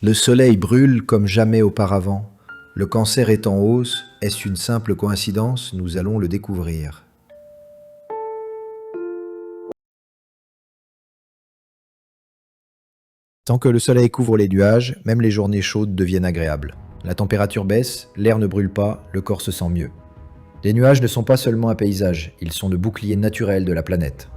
Le soleil brûle comme jamais auparavant. Le cancer est en hausse. Est-ce une simple coïncidence? Nous allons le découvrir. Tant que le soleil couvre les nuages, même les journées chaudes deviennent agréables. La température baisse, l'air ne brûle pas, le corps se sent mieux. Les nuages ne sont pas seulement un paysage, ils sont le bouclier naturel de la planète.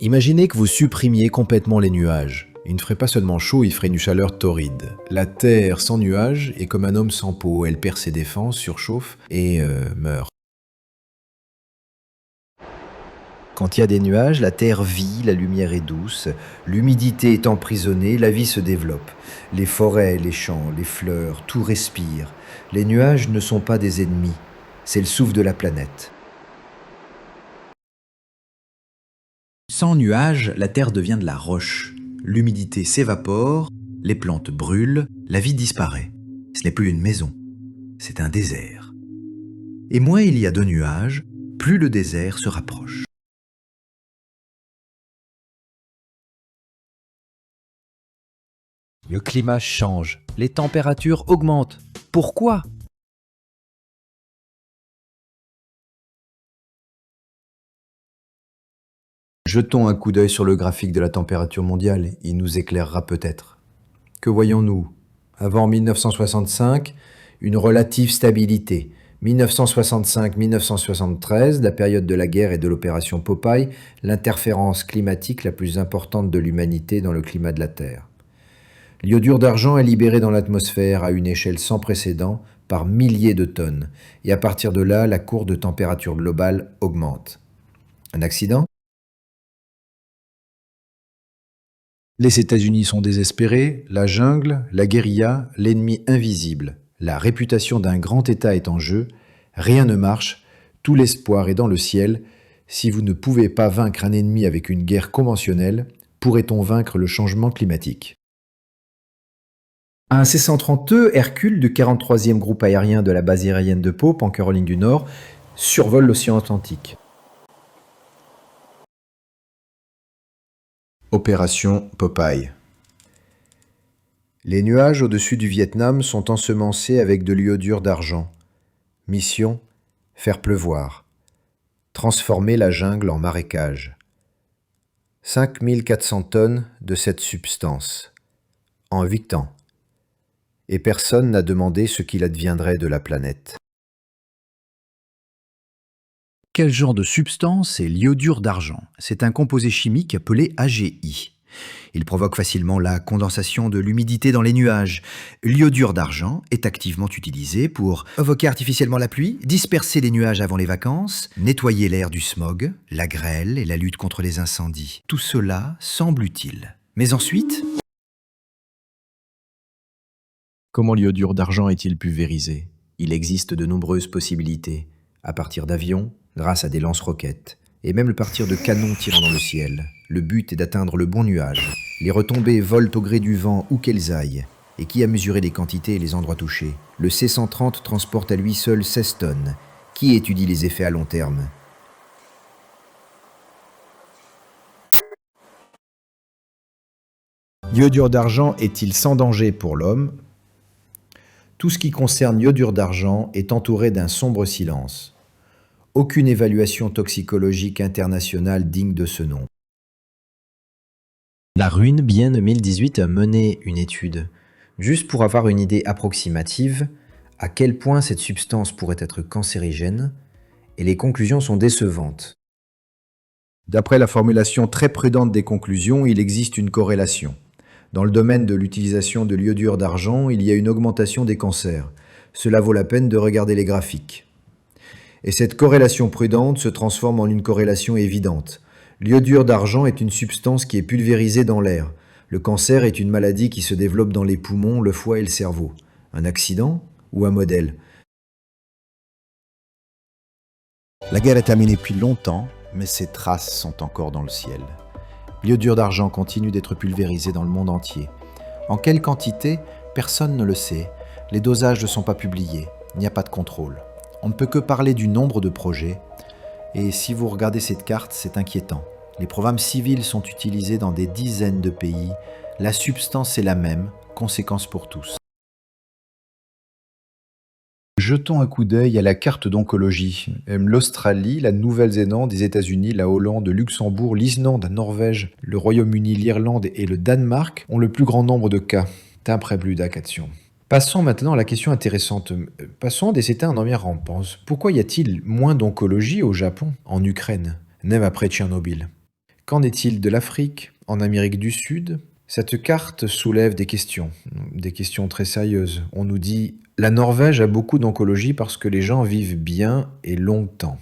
Imaginez que vous supprimiez complètement les nuages. Il ne ferait pas seulement chaud, il ferait une chaleur torride. La Terre sans nuages est comme un homme sans peau, elle perd ses défenses, surchauffe et meurt. Quand il y a des nuages, la terre vit, la lumière est douce, l'humidité est emprisonnée, la vie se développe. Les forêts, les champs, les fleurs, tout respire. Les nuages ne sont pas des ennemis, c'est le souffle de la planète. Sans nuages, la terre devient de la roche. L'humidité s'évapore, les plantes brûlent, la vie disparaît. Ce n'est plus une maison, c'est un désert. Et moins il y a de nuages, plus le désert se rapproche. Le climat change, les températures augmentent. Pourquoi? Jetons un coup d'œil sur le graphique de la température mondiale, il nous éclairera peut-être. Que voyons-nous? Avant 1965, une relative stabilité. 1965-1973, la période de la guerre et de l'opération Popeye, l'interférence climatique la plus importante de l'humanité dans le climat de la Terre. L'iodure d'argent est libéré dans l'atmosphère à une échelle sans précédent par milliers de tonnes, et à partir de là, la courbe de température globale augmente. Un accident? Les États-Unis sont désespérés, la jungle, la guérilla, l'ennemi invisible. La réputation d'un grand État est en jeu, rien ne marche, tout l'espoir est dans le ciel. Si vous ne pouvez pas vaincre un ennemi avec une guerre conventionnelle, pourrait-on vaincre le changement climatique? Un C-130E Hercule du 43e groupe aérien de la base aérienne de Pope en Caroline du Nord survole l'océan Atlantique. Opération Popeye. Les nuages au-dessus du Vietnam sont ensemencés avec de l'iodure d'argent. Mission, faire pleuvoir. Transformer la jungle en marécage. 5400 tonnes de cette substance. En 8 ans. Et personne n'a demandé ce qu'il adviendrait de la planète. Quel genre de substance est l'iodure d'argent? C'est un composé chimique appelé AgI. Il provoque facilement la condensation de l'humidité dans les nuages. L'iodure d'argent est activement utilisé pour provoquer artificiellement la pluie, disperser les nuages avant les vacances, nettoyer l'air du smog, la grêle et la lutte contre les incendies. Tout cela semble utile. Mais ensuite... Comment l'iodure d'argent est-il pulvérisé? Il existe de nombreuses possibilités, à partir d'avions, grâce à des lance-roquettes, et même à partir de canons tirant dans le ciel. Le but est d'atteindre le bon nuage. Les retombées volent au gré du vent où qu'elles aillent. Et qui a mesuré les quantités et les endroits touchés? Le C-130 transporte à lui seul 16 tonnes. Qui étudie les effets à long terme? L'iodure d'argent est-il sans danger pour l'homme? Tout ce qui concerne l'iodure d'argent est entouré d'un sombre silence. Aucune évaluation toxicologique internationale digne de ce nom. La Ruine Bien 2018 a mené une étude, juste pour avoir une idée approximative à quel point cette substance pourrait être cancérigène, et les conclusions sont décevantes. D'après la formulation très prudente des conclusions, il existe une corrélation. Dans le domaine de l'utilisation de l'iodure d'argent, il y a une augmentation des cancers. Cela vaut la peine de regarder les graphiques. Et cette corrélation prudente se transforme en une corrélation évidente. L'iodure d'argent est une substance qui est pulvérisée dans l'air. Le cancer est une maladie qui se développe dans les poumons, le foie et le cerveau. Un accident ou un modèle? La guerre est terminée depuis longtemps, mais ses traces sont encore dans le ciel. L'iodure d'argent continue d'être pulvérisé dans le monde entier. En quelle quantité? Personne ne le sait. Les dosages ne sont pas publiés. Il n'y a pas de contrôle. On ne peut que parler du nombre de projets. Et si vous regardez cette carte, c'est inquiétant. Les programmes civils sont utilisés dans des dizaines de pays. La substance est la même, conséquence pour tous. Jetons un coup d'œil à la carte d'oncologie. L'Australie, la Nouvelle-Zélande, les États-Unis, la Hollande, le Luxembourg, l'Islande, la Norvège, le Royaume-Uni, l'Irlande et le Danemark ont le plus grand nombre de cas. D'après Bludacation. Passons maintenant à la question intéressante. Passons des états en première pense. Pourquoi y a-t-il moins d'oncologie au Japon, en Ukraine, même après Tchernobyl? Qu'en est-il de l'Afrique, en Amérique du Sud? Cette carte soulève des questions très sérieuses. On nous dit « La Norvège a beaucoup d'oncologie parce que les gens vivent bien et longtemps. »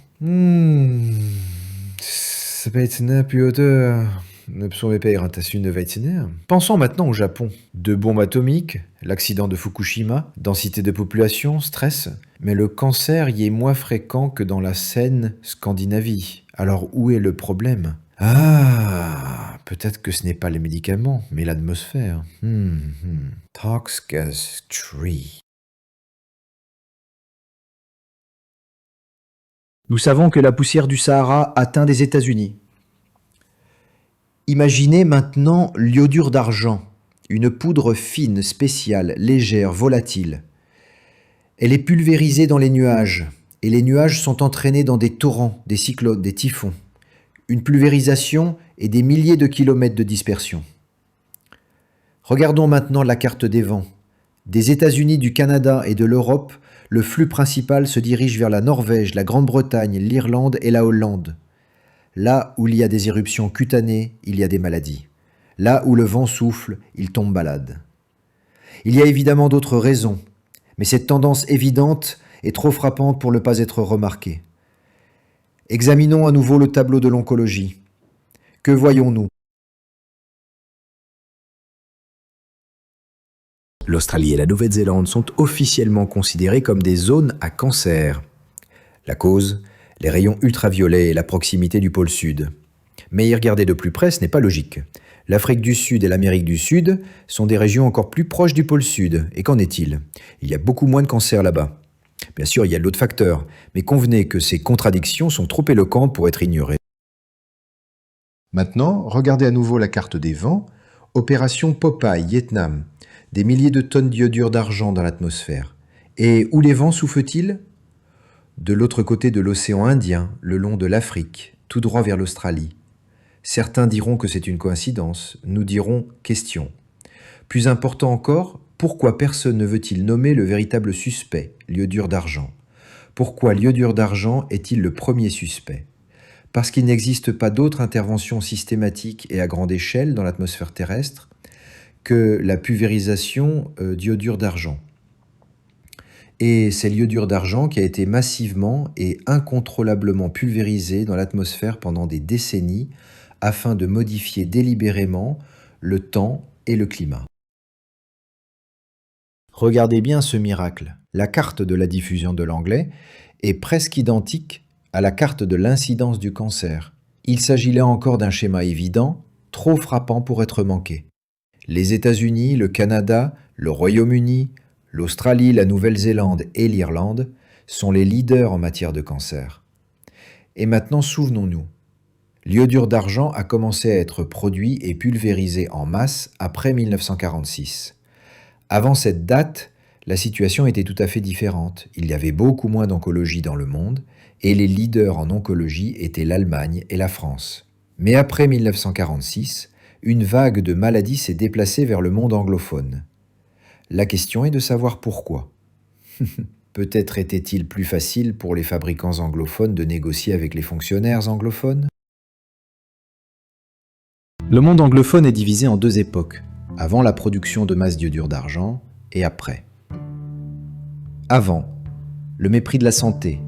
Ça peut être Pensons maintenant au Japon. Deux bombes atomiques, l'accident de Fukushima, densité de population, stress. Mais le cancer y est moins fréquent que dans la Seine Scandinavie. Alors où est le problème? Ah, peut-être que ce n'est pas les médicaments, mais l'atmosphère. Toxic gas tree. Nous savons que la poussière du Sahara atteint des États-Unis. Imaginez maintenant l'iodure d'argent, une poudre fine, spéciale, légère, volatile. Elle est pulvérisée dans les nuages, et les nuages sont entraînés dans des torrents, des cyclones, des typhons. Une pulvérisation et des milliers de kilomètres de dispersion. Regardons maintenant la carte des vents. Des États-Unis, du Canada et de l'Europe, le flux principal se dirige vers la Norvège, la Grande-Bretagne, l'Irlande et la Hollande. Là où il y a des éruptions cutanées, il y a des maladies. Là où le vent souffle, il tombe malade. Il y a évidemment d'autres raisons, mais cette tendance évidente est trop frappante pour ne pas être remarquée. Examinons à nouveau le tableau de l'oncologie. Que voyons-nous? L'Australie et la Nouvelle-Zélande sont officiellement considérées comme des zones à cancer. La cause? Les rayons ultraviolets et la proximité du pôle Sud. Mais y regarder de plus près, ce n'est pas logique. L'Afrique du Sud et l'Amérique du Sud sont des régions encore plus proches du pôle Sud. Et qu'en est-il? Il y a beaucoup moins de cancers là-bas. Bien sûr, il y a d'autres facteurs, mais convenez que ces contradictions sont trop éloquentes pour être ignorées. Maintenant, regardez à nouveau la carte des vents. Opération Popeye, Vietnam. Des milliers de tonnes d'iodure d'argent dans l'atmosphère. Et où les vents soufflent-ils? De l'autre côté de l'océan Indien, le long de l'Afrique, tout droit vers l'Australie. Certains diront que c'est une coïncidence, nous dirons question. Plus important encore, pourquoi personne ne veut-il nommer le véritable suspect, l'iodure d'argent? Pourquoi l'iodure d'argent est-il le premier suspect? Parce qu'il n'existe pas d'autre intervention systématique et à grande échelle dans l'atmosphère terrestre que la pulvérisation d'iodure d'argent. Et c'est l'iodure d'argent qui a été massivement et incontrôlablement pulvérisé dans l'atmosphère pendant des décennies afin de modifier délibérément le temps et le climat. Regardez bien ce miracle. La carte de la diffusion de l'anglais est presque identique à la carte de l'incidence du cancer. Il s'agit là encore d'un schéma évident, trop frappant pour être manqué. Les États-Unis, le Canada, le Royaume-Uni, l'Australie, la Nouvelle-Zélande et l'Irlande sont les leaders en matière de cancer. Et maintenant, souvenons-nous. L'iodure d'argent a commencé à être produit et pulvérisé en masse après 1946. Avant cette date, la situation était tout à fait différente. Il y avait beaucoup moins d'oncologie dans le monde et les leaders en oncologie étaient l'Allemagne et la France. Mais après 1946, une vague de maladies s'est déplacée vers le monde anglophone. La question est de savoir pourquoi. Peut-être était-il plus facile pour les fabricants anglophones de négocier avec les fonctionnaires anglophones? Le monde anglophone est divisé en deux époques, avant la production de masse d'iodure d'argent et après. Avant, le mépris de la santé,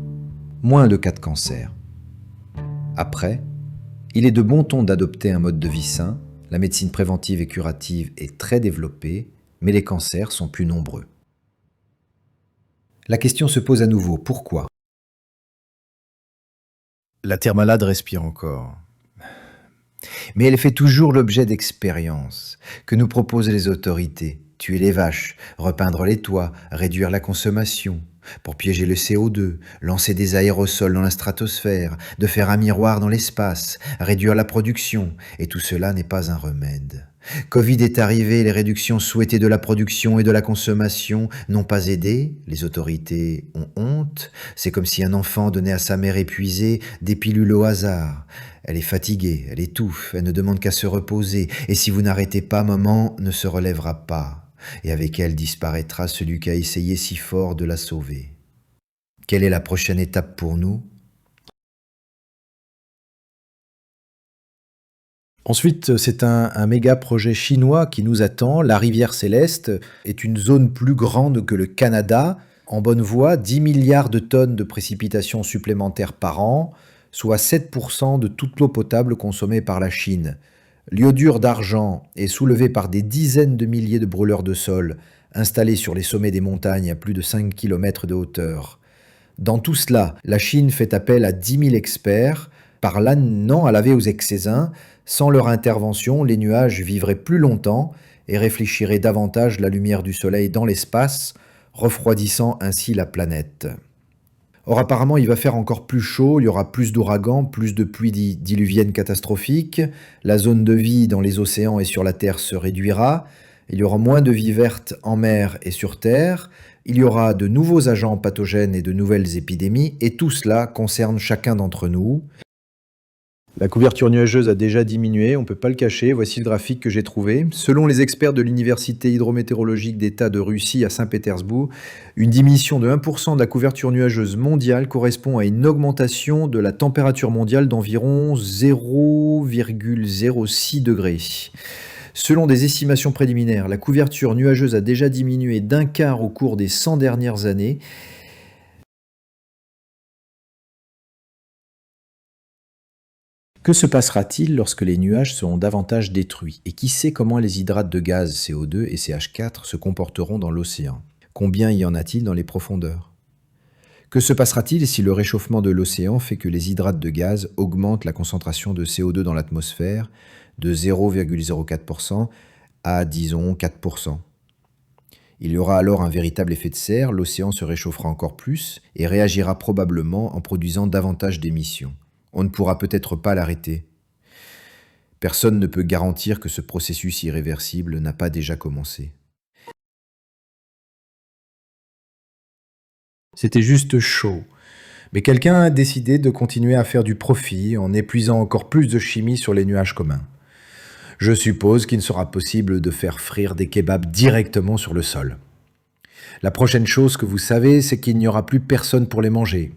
moins de cas de cancer. Après, il est de bon ton d'adopter un mode de vie sain, la médecine préventive et curative est très développée, mais les cancers sont plus nombreux. La question se pose à nouveau, pourquoi? La terre malade respire encore. Mais elle fait toujours l'objet d'expériences que nous proposent les autorités. Tuer les vaches, repeindre les toits, réduire la consommation. pour piéger le CO2, lancer des aérosols dans la stratosphère, de faire un miroir dans l'espace, réduire la production, et tout cela n'est pas un remède. Covid est arrivé, les réductions souhaitées de la production et de la consommation n'ont pas aidé, les autorités ont honte, c'est comme si un enfant donnait à sa mère épuisée des pilules au hasard. Elle est fatiguée, elle étouffe, elle ne demande qu'à se reposer, et si vous n'arrêtez pas, maman ne se relèvera pas, et avec elle disparaîtra celui qui a essayé si fort de la sauver. Quelle est la prochaine étape pour nous ? Ensuite, c'est un méga projet chinois qui nous attend. La rivière Céleste est une zone plus grande que le Canada. En bonne voie, 10 milliards de tonnes de précipitations supplémentaires par an, soit 7% de toute l'eau potable consommée par la Chine. L'iodure d'argent est soulevé par des dizaines de milliers de brûleurs de sol installés sur les sommets des montagnes à plus de 5 km de hauteur. Dans tout cela, la Chine fait appel à 10 000 experts, parlant à laver aux excézins. Sans leur intervention, les nuages vivraient plus longtemps et réfléchiraient davantage la lumière du soleil dans l'espace, refroidissant ainsi la planète. Or apparemment il va faire encore plus chaud, il y aura plus d'ouragans, plus de pluies diluviennes catastrophiques, la zone de vie dans les océans et sur la Terre se réduira, il y aura moins de vie verte en mer et sur Terre, il y aura de nouveaux agents pathogènes et de nouvelles épidémies, et tout cela concerne chacun d'entre nous. La couverture nuageuse a déjà diminué, on ne peut pas le cacher, voici le graphique que j'ai trouvé. Selon les experts de l'Université hydrométéorologique d'État de Russie à Saint-Pétersbourg, une diminution de 1% de la couverture nuageuse mondiale correspond à une augmentation de la température mondiale d'environ 0,06 degrés. Selon des estimations préliminaires, la couverture nuageuse a déjà diminué d'un quart au cours des 100 dernières années. Que se passera-t-il lorsque les nuages seront davantage détruits? Et qui sait comment les hydrates de gaz CO2 et CH4 se comporteront dans l'océan? Combien y en a-t-il dans les profondeurs? Que se passera-t-il si le réchauffement de l'océan fait que les hydrates de gaz augmentent la concentration de CO2 dans l'atmosphère de 0,04% à, disons, 4%? Il y aura alors un véritable effet de serre, l'océan se réchauffera encore plus et réagira probablement en produisant davantage d'émissions. On ne pourra peut-être pas l'arrêter. Personne ne peut garantir que ce processus irréversible n'a pas déjà commencé. C'était juste chaud. Mais quelqu'un a décidé de continuer à faire du profit en épuisant encore plus de chimie sur les nuages communs. Je suppose qu'il sera possible de faire frire des kebabs directement sur le sol. La prochaine chose que vous savez, c'est qu'il n'y aura plus personne pour les manger.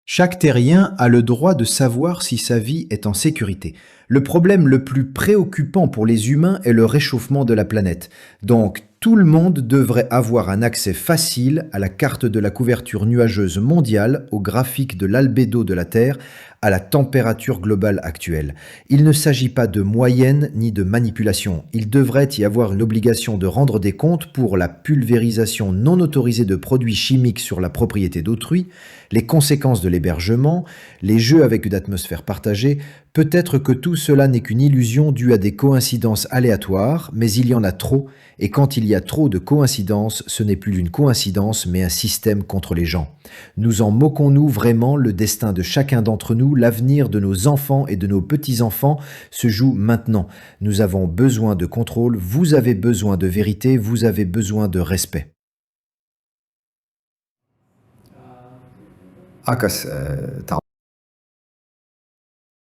Chaque terrien a le droit de savoir si sa vie est en sécurité. Le problème le plus préoccupant pour les humains est le réchauffement de la planète. Donc, tout le monde devrait avoir un accès facile à la carte de la couverture nuageuse mondiale, au graphique de l'albédo de la Terre, à la température globale actuelle. Il ne s'agit pas de moyenne ni de manipulation. Il devrait y avoir une obligation de rendre des comptes pour la pulvérisation non autorisée de produits chimiques sur la propriété d'autrui, les conséquences de l'hébergement, les jeux avec une atmosphère partagée. Peut-être que tout cela n'est qu'une illusion due à des coïncidences aléatoires, mais il y en a trop, et quand il y a trop de coïncidences, ce n'est plus une coïncidence, mais un système contre les gens. Nous en moquons-nous vraiment? Le destin de chacun d'entre nous, l'avenir de nos enfants et de nos petits-enfants se joue maintenant. Nous avons besoin de contrôle, vous avez besoin de vérité, vous avez besoin de respect. Akas,